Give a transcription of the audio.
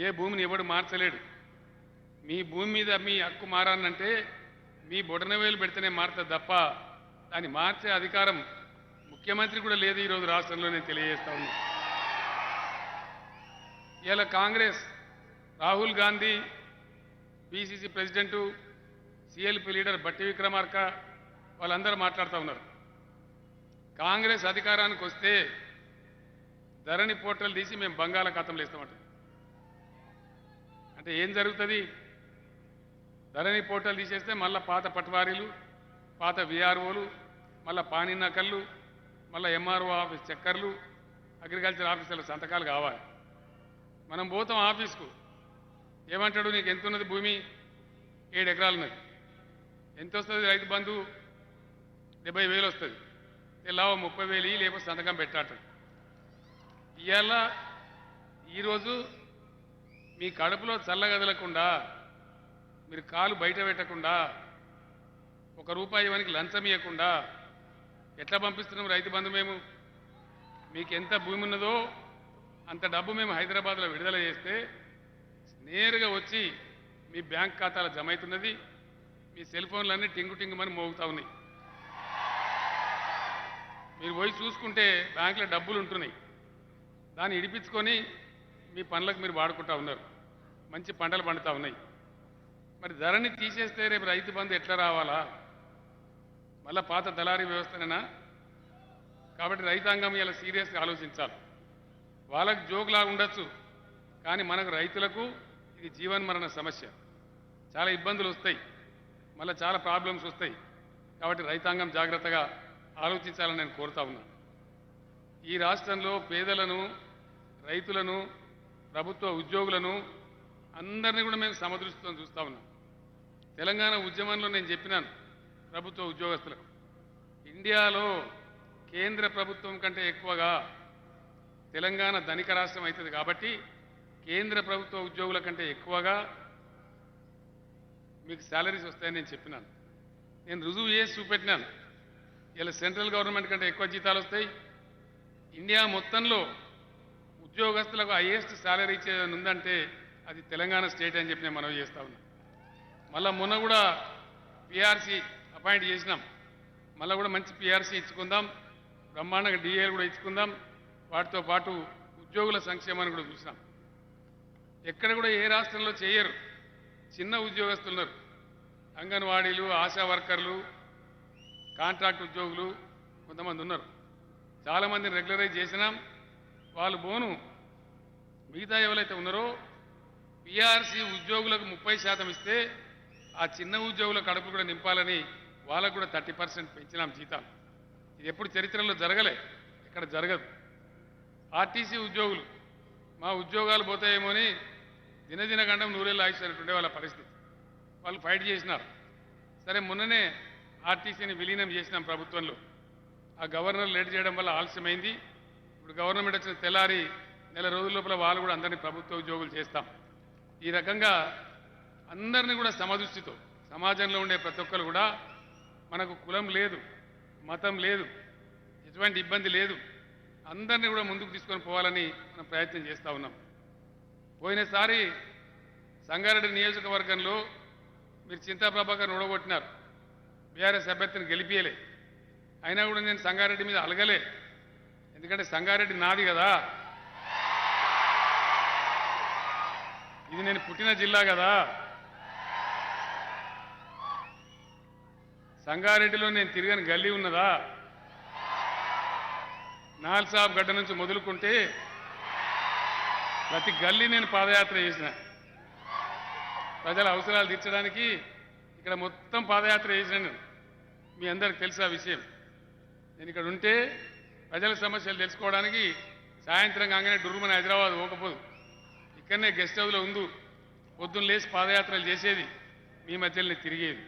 ఏ భూమిని ఎవడు మార్చలేడు. మీ భూమి మీద మీ హక్కు మారానంటే మీ బొటనవేలు పెడితేనే మారుతుంది తప్ప దాన్ని మార్చే అధికారం ముఖ్యమంత్రి కూడా లేదు ఈరోజు రాష్ట్రంలో. నేను తెలియజేస్తా ఉన్నా. ఇలా Congress Rahul Gandhi, PCC president, CLP leader బట్టి విక్రమార్క వాళ్ళందరూ మాట్లాడుతూ ఉన్నారు. కాంగ్రెస్ అధికారానికి వస్తే ధరణి పోర్టల్ తీసి మేము బంగాళాఖాతంలో ఇస్తామంట. అంటే ఏం జరుగుతుంది? ధరణి పోర్టల్ తీసేస్తే మళ్ళీ పాత పట్వారీలు, పాత విఆర్ఓలు, మళ్ళీ పానీ నకళ్ళు, మళ్ళీ ఎంఆర్ఓ ఆఫీస్ చక్కర్లు, అగ్రికల్చర్ ఆఫీసర్ల సంతకాలు కావాలి. మనం పోతాం ఆఫీస్కు, ఏమంటాడు? నీకు ఎంత ఉన్నది భూమి? 7 ఎకరాలు ఉన్నది. ఎంత వస్తుంది రైతు బంధు? 70,000 వస్తుంది. లాభం 30,000 లేకపోతే సంతకం పెట్టాడు. ఇవాళ ఈరోజు మీ కడుపులో చల్లగదలకుండా, మీరు కాలు బయట పెట్టకుండా, ₹1 ఇవ్వడానికి లంచం ఇవ్వకుండా ఎట్లా పంపిస్తున్నాం రైతు బంధు? మేము మీకు ఎంత భూమి ఉన్నదో అంత డబ్బు మేము హైదరాబాద్లో విడుదల చేస్తే నేరుగా వచ్చి మీ బ్యాంక్ ఖాతాలో జమ అవుతున్నది. మీ సెల్ ఫోన్లన్నీ టింగు టింగుమని మోగుతూ ఉన్నాయి. మీరు పోయి చూసుకుంటే బ్యాంకులో డబ్బులు ఉంటున్నాయి. దాన్ని ఇడిపించుకొని మీ పనులకు మీరు వాడుకుంటూ ఉన్నారు. మంచి పంటలు పండుతూ ఉన్నాయి. మరి ధరని తీసేస్తే రేపు రైతు బంధు ఎట్లా రావాలా? మళ్ళీ పాత దళారీ వ్యవస్థనేనా? కాబట్టి రైతాంగం ఇలా సీరియస్గా ఆలోచించాలి. వాళ్ళకు జోగులాగా ఉండొచ్చు, కానీ మనకు రైతులకు ఇది జీవన్మరణ సమస్య. చాలా ఇబ్బందులు వస్తాయి, మళ్ళీ చాలా ప్రాబ్లమ్స్ వస్తాయి. కాబట్టి రైతాంగం జాగ్రత్తగా ఆలోచించాలని నేను కోరుతా ఉన్నాను. ఈ రాష్ట్రంలో పేదలను, రైతులను, ప్రభుత్వ ఉద్యోగులను అందరినీ కూడా మేము సమదృష్టితో చూస్తూ ఉన్నాం. తెలంగాణ ఉద్యమంలో నేను చెప్పినాను ప్రభుత్వ ఉద్యోగస్తులకు, ఇండియాలో కేంద్ర ప్రభుత్వం కంటే ఎక్కువగా తెలంగాణ ధనిక రాష్ట్రం అవుతుంది కాబట్టి కేంద్ర ప్రభుత్వ ఉద్యోగుల కంటే ఎక్కువగా మీకు శాలరీస్ వస్తాయని నేను చెప్పినాను. నేను రుజువు చేసి చూపెట్టినాను. ఇలా సెంట్రల్ గవర్నమెంట్ కంటే ఎక్కువ జీతాలు వస్తాయి. ఇండియా మొత్తంలో ఉద్యోగస్తులకు హైయెస్ట్ శాలరీ ఇచ్చేదని ఉందంటే అది తెలంగాణ స్టేట్ అని చెప్పి నేను మనవి చేస్తా ఉన్నా. మళ్ళీ మొన్న కూడా పిఆర్సీ అపాయింట్ చేసినాం. మళ్ళీ కూడా మంచి పిఆర్సీ ఇచ్చుకుందాం, బ్రహ్మాండంగా డిఏలు కూడా ఇచ్చుకుందాం. వాటితో పాటు ఉద్యోగుల సంక్షేమాన్ని కూడా చూసినాం. ఎక్కడ కూడా ఏ రాష్ట్రంలో చేయరు. చిన్న ఉద్యోగస్తులు ఉన్నారు, అంగన్వాడీలు, ఆశా వర్కర్లు, కాంట్రాక్ట్ ఉద్యోగులు కొంతమంది ఉన్నారు. చాలామందిని రెగ్యులరైజ్ చేసినాం. వాళ్ళు బోను మిగతా ఎవరైతే ఉన్నారో పిఆర్సీ ఉద్యోగులకు 30% ఇస్తే ఆ చిన్న ఉద్యోగుల కడుపు కూడా నింపాలని వాళ్ళకు కూడా 30% పెంచినాం జీతాలు. ఇది ఎప్పుడు చరిత్రలో జరగలే, ఇక్కడ జరగదు. ఆర్టీసీ ఉద్యోగులు మా ఉద్యోగాలు పోతాయేమో అని దినదిన గండం 100 ఏళ్ళు ఆయుష్టుండే వాళ్ళ పరిస్థితి. వాళ్ళు ఫైట్ చేసినారు. సరే, మొన్ననే ఆర్టీసీని విలీనం చేసినాం ప్రభుత్వంలో. ఆ గవర్నర్ లేట్ చేయడం వల్ల ఆలస్యమైంది. ఇప్పుడు గవర్నమెంట్ వచ్చిన తెల్లారి నెల రోజుల లోపల వాళ్ళు కూడా అందరినీ ప్రభుత్వ ఉద్యోగులు చేస్తాం. ఈ రకంగా అందరినీ కూడా సమదృష్టితో సమాజంలో ఉండే ప్రతి ఒక్కరు కూడా మనకు కులం లేదు, మతం లేదు, ఎటువంటి ఇబ్బంది లేదు, అందరినీ కూడా ముందుకు తీసుకొని పోవాలని మనం ప్రయత్నం చేస్తూ ఉన్నాం. పోయినసారి సంగారెడ్డి నియోజకవర్గంలో మీరు చింతా ప్రభాకర్ ఓడగొట్టినారు. బీఆర్ఎస్ అభ్యర్థిని గెలిపియలే. అయినా కూడా నేను సంగారెడ్డి మీద అలగలే, ఎందుకంటే సంగారెడ్డి నాది కదా, ఇది నేను పుట్టిన జిల్లా కదా. సంగారెడ్డిలో నేను తిరగని గల్లీ ఉన్నదా? నాల్సాబ్ గడ్డ నుంచి మొదలుకుంటే ప్రతి గల్లీ నేను పాదయాత్ర చేసిన. ప్రజల అవసరాలు తీర్చడానికి ఇక్కడ మొత్తం పాదయాత్ర చేసినాను. మీ అందరికి తెలుసు ఆ విషయం. నేను ఇక్కడ ఉంటే ప్రజల సమస్యలు తెలుసుకోవడానికి సాయంత్రం కాగానే డుర్రుమని హైదరాబాద్ పోకపోదు, ఇక్కడనే గెస్ట్ హౌస్లో ఉండు పొద్దున్న లేచి పాదయాత్రలు చేసేది, మీ మధ్యలోనే తిరిగేది.